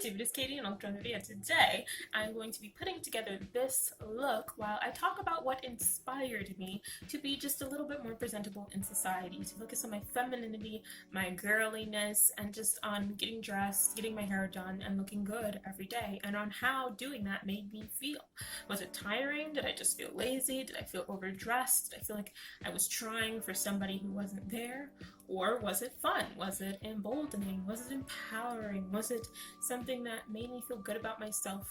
YouTube, it is Katie and itskaygee.yt. Today, I'm going to be putting together this look while I talk about what inspired me to be just a little bit more presentable in society, to focus on my femininity, my girliness, and just on getting dressed, getting my hair done, and looking good every day, and on how doing that made me feel. Was it tiring? Did I just feel lazy? Did I feel overdressed? Did I feel like I was trying for somebody who wasn't there? Or was it fun? Was it emboldening? Was it empowering? Was it something that made me feel good about myself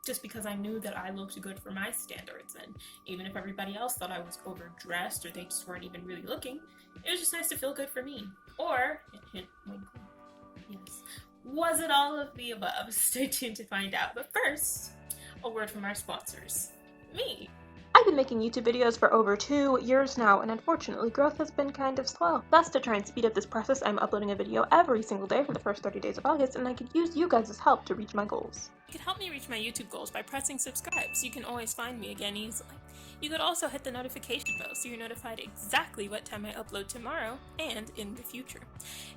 just because I knew that I looked good for my standards? And even if everybody else thought I was overdressed or they just weren't even really looking, it was just nice to feel good for me. Or, hint, winkle, yes. Was it all of the above? Stay tuned to find out. But first, a word from our sponsors. Me. I've been making YouTube videos for over 2 years now, and unfortunately growth has been kind of slow. Thus, to try and speed up this process, I'm uploading a video every single day for the first 30 days of August, and I could use you guys' help to reach my goals. You could help me reach my YouTube goals by pressing subscribe, so you can always find me again easily. You could also hit the notification bell so you're notified exactly what time I upload tomorrow and in the future.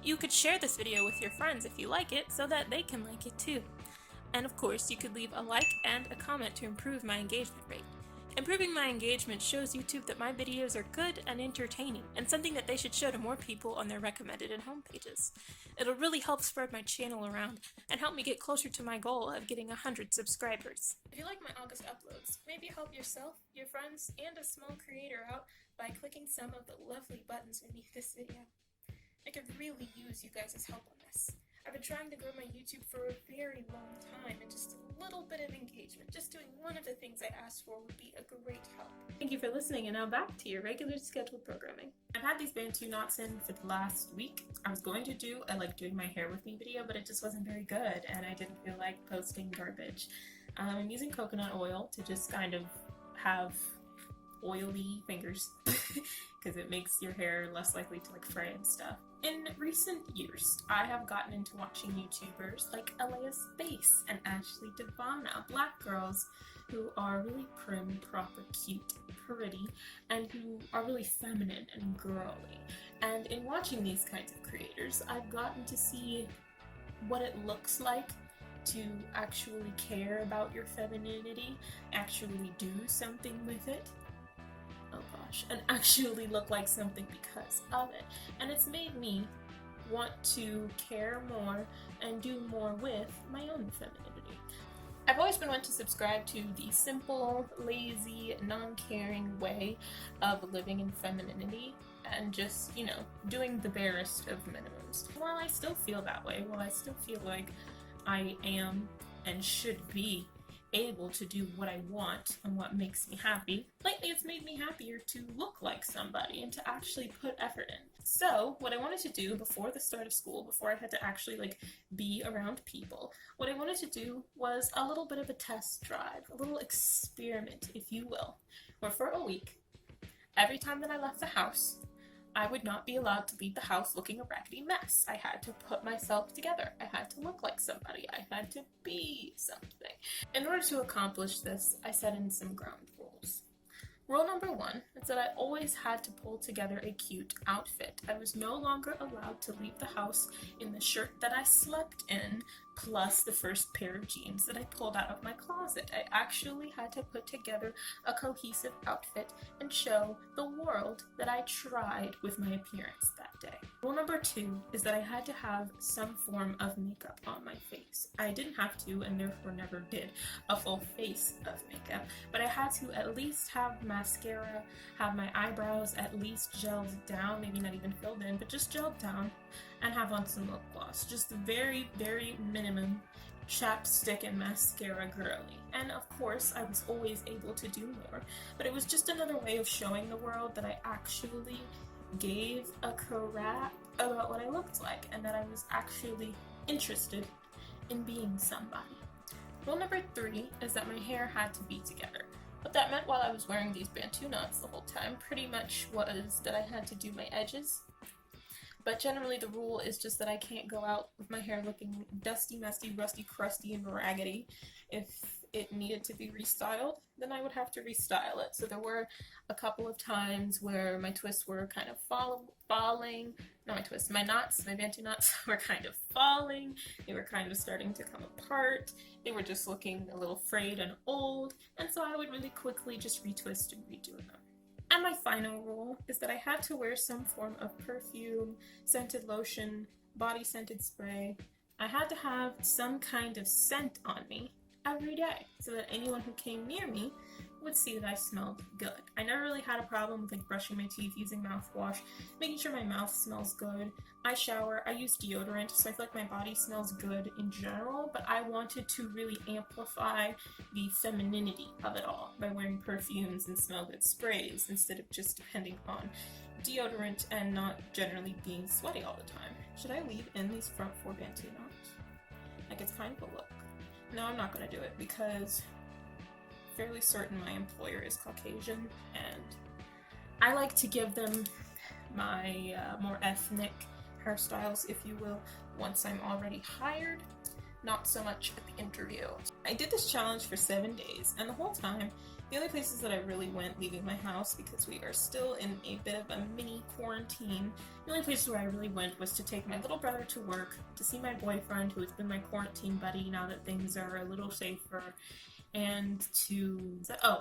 You could share this video with your friends if you like it, so that they can like it too. And of course, you could leave a like and a comment to improve my engagement rate. Improving my engagement shows YouTube that my videos are good and entertaining, and something that they should show to more people on their recommended and home pages. It'll really help spread my channel around, and help me get closer to my goal of getting 100 subscribers. If you like my August uploads, maybe help yourself, your friends, and a small creator out by clicking some of the lovely buttons beneath this video. I could really use you guys' help on this. I've been trying to grow my YouTube for a very long time, and just a little bit of engagement, just doing one of the things I asked for, would be a great help. Thank you for listening, and now back to your regular scheduled programming. I've had these Bantu knots in for the last week. I was going to do a doing my hair with me video, but it just wasn't very good, and I didn't feel like posting garbage. I'm using coconut oil to just kind of have oily fingers because it makes your hair less likely to fray and stuff. In recent years, I have gotten into watching YouTubers like Alea Space and Ashley Devana, black girls who are really prim, proper, cute, pretty, and who are really feminine and girly. And in watching these kinds of creators, I've gotten to see what it looks like to actually care about your femininity, actually do something with it, and actually look like something because of it. And it's made me want to care more and do more with my own femininity. I've always been one to subscribe to the simple, lazy, non-caring way of living in femininity and just, doing the barest of minimums. While I still feel that way, while I still feel like I am and should be able to do what I want and what makes me happy, lately it's made me happier to look like somebody and to actually put effort in. So what I wanted to do before the start of school, before I had to actually be around people, what I wanted to do was a little bit of a test drive, a little experiment, if you will, where for a week, every time that I left the house, I would not be allowed to leave the house looking a raggedy mess. I had to put myself together. I had to look like somebody. I had to be something. In order to accomplish this, I set in some ground rules. Rule number 1 is that I always had to pull together a cute outfit. I was no longer allowed to leave the house in the shirt that I slept in, plus the first pair of jeans that I pulled out of my closet. I actually had to put together a cohesive outfit and show the world that I tried with my appearance that day. Rule number 2 is that I had to have some form of makeup on my face. I didn't have to, and therefore never did, a full face of makeup, but I had to at least have mascara, have my eyebrows at least gelled down, maybe not even filled in, but just gelled down, and have on some lip gloss. Just the very, very minimum chapstick and mascara girly. And of course, I was always able to do more, but it was just another way of showing the world that I actually gave a crap about what I looked like, and that I was actually interested in being somebody. Rule number 3 is that my hair had to be together. What that meant while I was wearing these Bantu knots the whole time pretty much was that I had to do my edges, But generally the rule is just that I can't go out with my hair looking dusty, messy, rusty, crusty, and raggedy. If it needed to be restyled, then I would have to restyle it. So there were a couple of times where my twists were kind of falling. Not my twists, my knots, my bantu knots were kind of falling. They were kind of starting to come apart. They were just looking a little frayed and old. And so I would really quickly just retwist and redo them. And my final rule is that I had to wear some form of perfume, scented lotion, body scented spray. I had to have some kind of scent on me every day so that anyone who came near me would see that I smelled good. I never really had a problem with like brushing my teeth, using mouthwash, making sure my mouth smells good. I shower, I use deodorant, so I feel like my body smells good in general, but I wanted to really amplify the femininity of it all by wearing perfumes and smell good sprays instead of just depending on deodorant and not generally being sweaty all the time. Should I leave in these front 4 bantu knots? Like, it's kind of a look. No, I'm not going to do it because I'm fairly certain my employer is Caucasian, and I like to give them my more ethnic hairstyles, if you will, once I'm already hired, not so much at the interview. I did this challenge for 7 days, and the whole time, the only places that I really went leaving my house, because we are still in a bit of a mini quarantine, the only places where I really went was to take my little brother to work, to see my boyfriend, who has been my quarantine buddy now that things are a little safer, and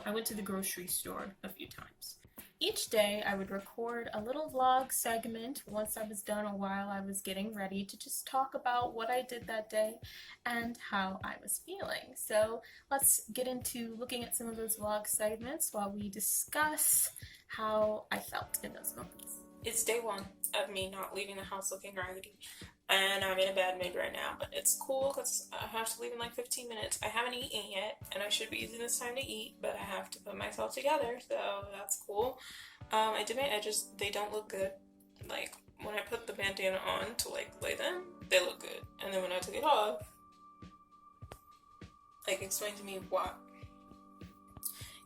I went to the grocery store a few times. Each day I would record a little vlog segment once I was done or while I was getting ready to just talk about what I did that day and how I was feeling. So let's get into looking at some of those vlog segments while we discuss how I felt in those moments. It's day 1 of me not leaving the house looking raggedy, and I'm in a bad mood right now, but it's cool because I have to leave in like 15 minutes. I haven't eaten yet, and I should be using this time to eat, but I have to put myself together, so that's cool. I did my edges. They don't look good. Like, when I put the bandana on to like lay them, they look good, and then when I took it off, like, explain to me why.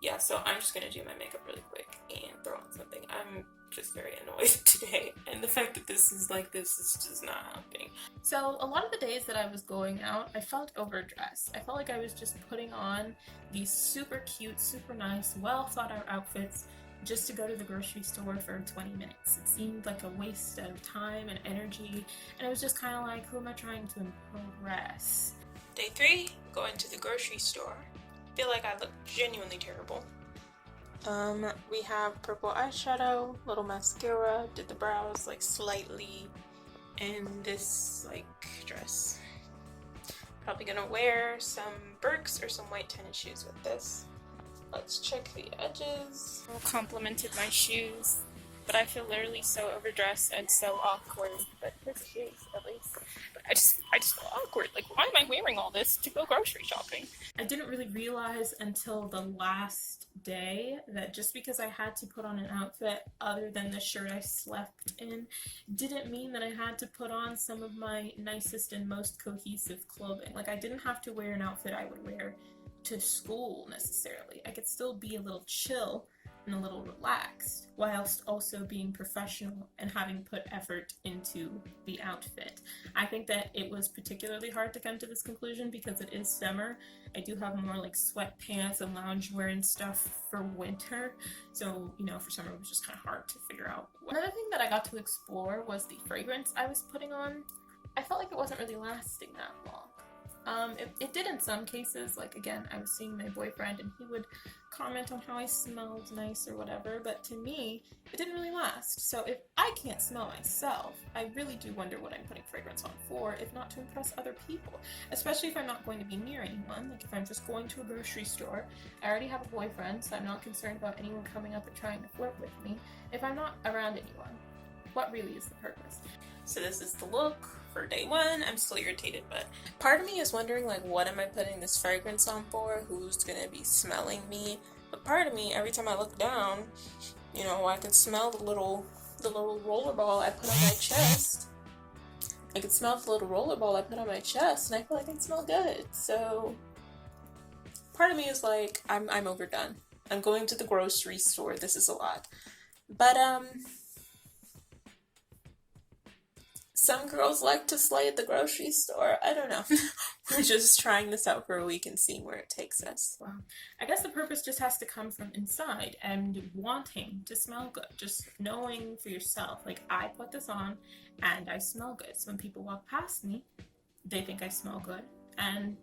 Yeah, so I'm just gonna do my makeup really quick and throw on something. I'm just very annoyed today, and the fact that this is like this is just not helping. So a lot of the days that I was going out, I felt overdressed. I felt like I was just putting on these super cute, super nice, well thought out outfits just to go to the grocery store for 20 minutes. It seemed like a waste of time and energy, and it was just kind of like, who am I trying to impress? Day 3, going to the grocery store. Feel like I look genuinely terrible. We have purple eyeshadow, little mascara, did the brows like slightly, and this like dress. Probably gonna wear some Birks or some white tennis shoes with this. Let's check the edges. I complimented my shoes, but I feel literally so overdressed and so awkward. But his shoes, at least. But I just feel awkward. Like, why am I wearing all this to go grocery shopping? I didn't really realize until the last day that just because I had to put on an outfit other than the shirt I slept in didn't mean that I had to put on some of my nicest and most cohesive clothing. Like, I didn't have to wear an outfit I would wear to school necessarily. I could still be a little chill and a little relaxed whilst also being professional and having put effort into the outfit. I think that it was particularly hard to come to this conclusion because it is summer. I do have more like sweatpants and loungewear and stuff for winter, so you know, for summer it was just kind of hard to figure out. Another thing that I got to explore was the fragrance I was putting on. I felt like it wasn't really lasting that long. It did in some cases. Like, again, I was seeing my boyfriend and he would comment on how I smelled nice or whatever, but to me, it didn't really last. So if I can't smell myself, I really do wonder what I'm putting fragrance on for, if not to impress other people, especially if I'm not going to be near anyone. Like, if I'm just going to a grocery store, I already have a boyfriend, so I'm not concerned about anyone coming up and trying to flirt with me. If I'm not around anyone, what really is the purpose? So this is the look for day 1. I'm still irritated, but part of me is wondering, like, what am I putting this fragrance on for? Who's gonna be smelling me? But part of me, every time I look down, you know, I can smell the little rollerball I put on my chest. I can smell the little rollerball I put on my chest, and I feel like I can smell good. So part of me is like, I'm overdone. I'm going to the grocery store. This is a lot. But Some girls like to slay at the grocery store. I don't know. We're just trying this out for a week and seeing where it takes us. Well, I guess the purpose just has to come from inside and wanting to smell good. Just knowing for yourself, like, I put this on and I smell good. So when people walk past me, they think I smell good. And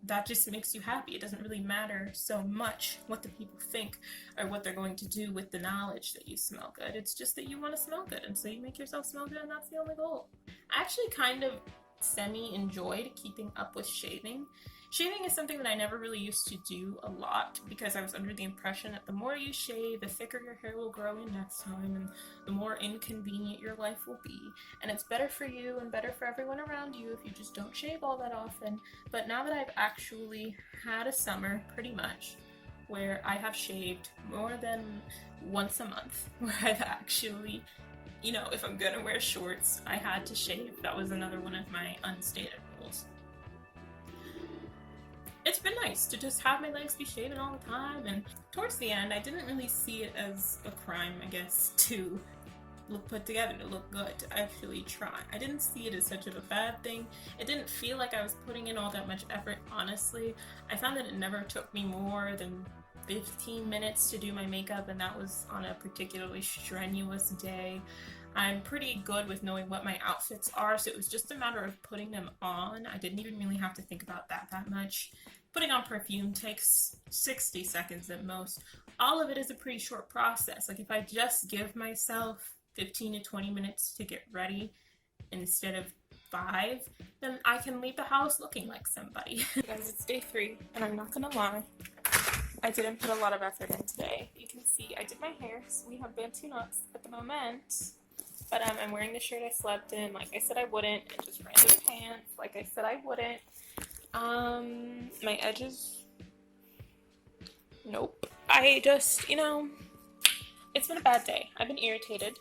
that just makes you happy. It doesn't really matter so much what the people think or what they're going to do with the knowledge that you smell good. It's just that you want to smell good, and so you make yourself smell good, and that's the only goal. I actually kind of semi-enjoyed keeping up with shaving. Shaving is something that I never really used to do a lot because I was under the impression that the more you shave, the thicker your hair will grow in next time, and the more inconvenient your life will be. And it's better for you and better for everyone around you if you just don't shave all that often. But now that I've actually had a summer, pretty much, where I have shaved more than once a month, where I've actually, you know, if I'm gonna wear shorts, I had to shave. That was another one of my unstated rules. It's been nice to just have my legs be shaven all the time, and towards the end, I didn't really see it as a crime, I guess, to look put together, to look good, to actually try. I didn't see it as such of a bad thing. It didn't feel like I was putting in all that much effort, honestly. I found that it never took me more than 15 minutes to do my makeup, and that was on a particularly strenuous day. I'm pretty good with knowing what my outfits are, so it was just a matter of putting them on. I didn't even really have to think about that much. Putting on perfume takes 60 seconds at most. All of it is a pretty short process. Like, if I just give myself 15 to 20 minutes to get ready instead of 5, then I can leave the house looking like somebody. Guys, it's day 3, and I'm not gonna lie, I didn't put a lot of effort in today. You can see I did my hair, so we have bantu knots at the moment. But I'm wearing the shirt I slept in, like I said I wouldn't, and just random pants, like I said I wouldn't. My edges, nope. I just, you know, it's been a bad day. I've been irritated.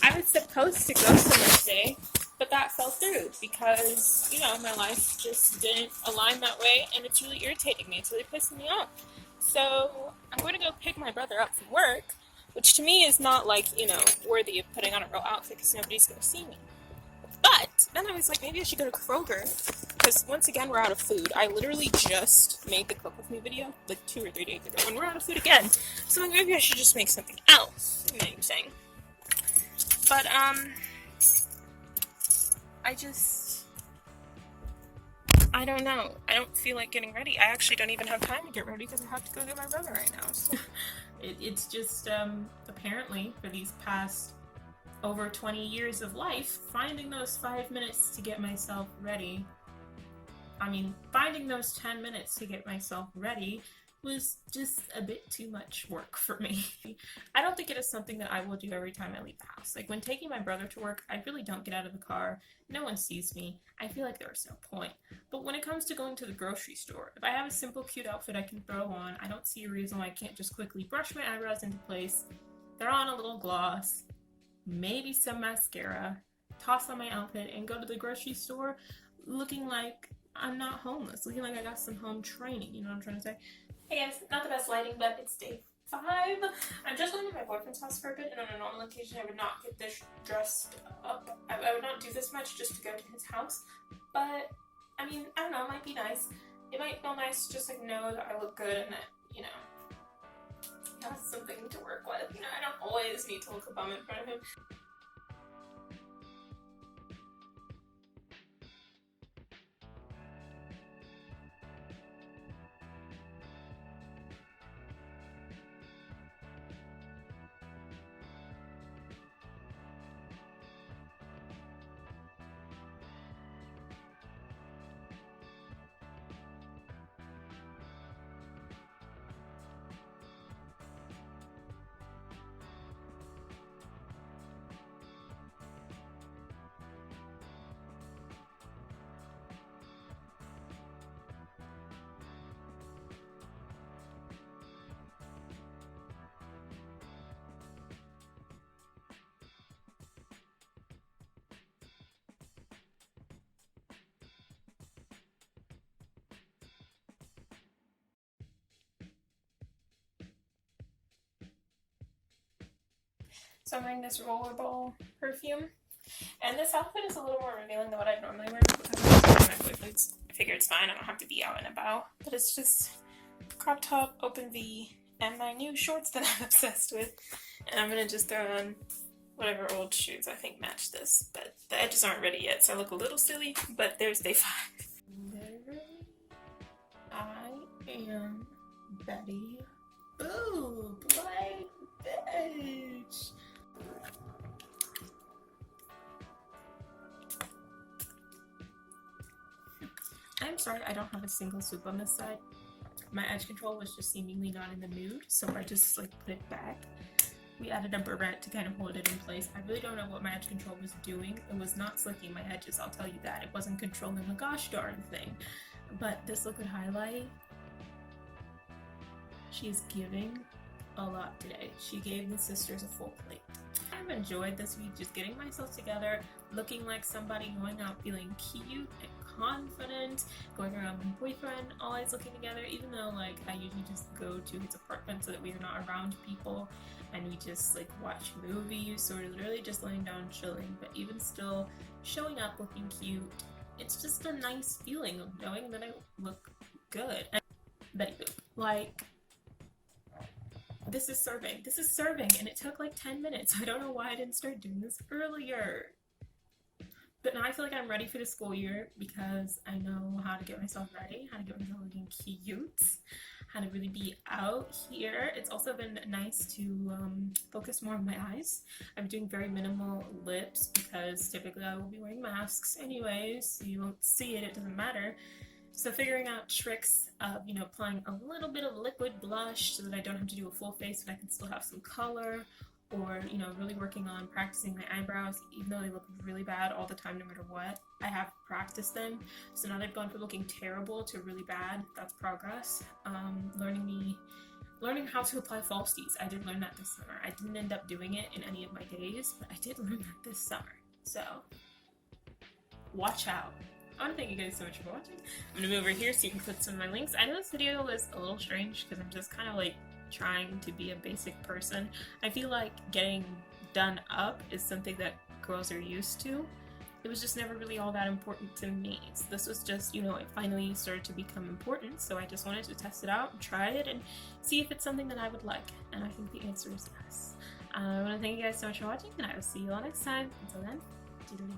I was supposed to go somewhere today, but that fell through because, you know, my life just didn't align that way, and it's really irritating me. It's really pissing me off. So I'm going to go pick my brother up from work, which to me is not, like, you know, worthy of putting on a real outfit because nobody's going to see me. But then I was like, maybe I should go to Kroger, because once again, we're out of food. I literally just made the Cook With Me video, like 2 or 3 days ago, and we're out of food again. So like, maybe I should just make something else. Amazing. But, I don't know. I don't feel like getting ready. I actually don't even have time to get ready because I have to go get my brother right now. So it's just, apparently, for these past over 20 years of life, finding those 5 minutes to get myself ready, finding those 10 minutes to get myself ready was just a bit too much work for me. I don't think it is something that I will do every time I leave the house. Like, when taking my brother to work, I really don't get out of the car. No one sees me. I feel like there's no point. But when it comes to going to the grocery store, if I have a simple, cute outfit I can throw on, I don't see a reason why I can't just quickly brush my eyebrows into place, throw on a little gloss, maybe some mascara, toss on my outfit, and go to the grocery store looking like I'm not homeless, looking like I got some home training, you know what I'm trying to say? Hey guys, not the best lighting, but it's day 5. I'm just going to my boyfriend's house for a bit, and on a normal occasion I would not get this dressed up. I would not do this much just to go to his house, but, I don't know, it might be nice. It might feel nice to just, like, know that I look good and that, you know, he has something to work with. You know, I don't always need to look a bum in front of him. So I'm wearing this rollerball perfume. And this outfit is a little more revealing than what I'd normally wear because my boyfriend's figure it's fine, I don't have to be out and about. But it's just crop top, open V, and my new shorts that I'm obsessed with. And I'm gonna just throw on whatever old shoes I think match this. But the edges aren't ready yet, so I look a little silly, but there's day 5. Literally, I am Betty Boop, like bitch. I'm sorry I don't have a single swoop on this side. My edge control was just seemingly not in the mood, so I just like put it back. We added a barrette to kind of hold it in place. I really don't know what my edge control was doing. It was not slicking my edges, I'll tell you that. It wasn't controlling the gosh darn thing. But this liquid highlight, she's giving a lot today. She gave the sisters a full plate. I've enjoyed this week just getting myself together, looking like somebody, going out feeling cute and confident, going around with my boyfriend, always looking together, even though like I usually just go to his apartment so that we are not around people and we just like watch movies, so we're literally just laying down chilling, but even still showing up looking cute. It's just a nice feeling of knowing that I look good. And Betty Boop, like, this is serving, and it took like 10 minutes. I don't know why I didn't start doing this earlier. But now I feel like I'm ready for the school year because I know how to get myself ready, how to get myself looking cute, how to really be out here. It's also been nice to focus more on my eyes. I'm doing very minimal lips because typically I will be wearing masks anyways, so you won't see it, it doesn't matter. So figuring out tricks of, you know, applying a little bit of liquid blush so that I don't have to do a full face but I can still have some color, or, you know, really working on practicing my eyebrows, even though they look really bad all the time no matter what. I have practiced them, so now they've gone from looking terrible to really bad. That's progress. Learning how to apply falsies. I did learn that this summer. I didn't end up doing it in any of my days, but I did learn that this summer. So, watch out. I want to thank you guys so much for watching. I'm going to move over here so you can put some of my links. I know this video was a little strange because I'm just kind of like trying to be a basic person. I feel like getting done up is something that girls are used to. It was just never really all that important to me. So this was just, you know, it finally started to become important, so I just wanted to test it out and try it and see if it's something that I would like. And I think the answer is yes. I want to thank you guys so much for watching, and I will see you all next time. Until then, doodly.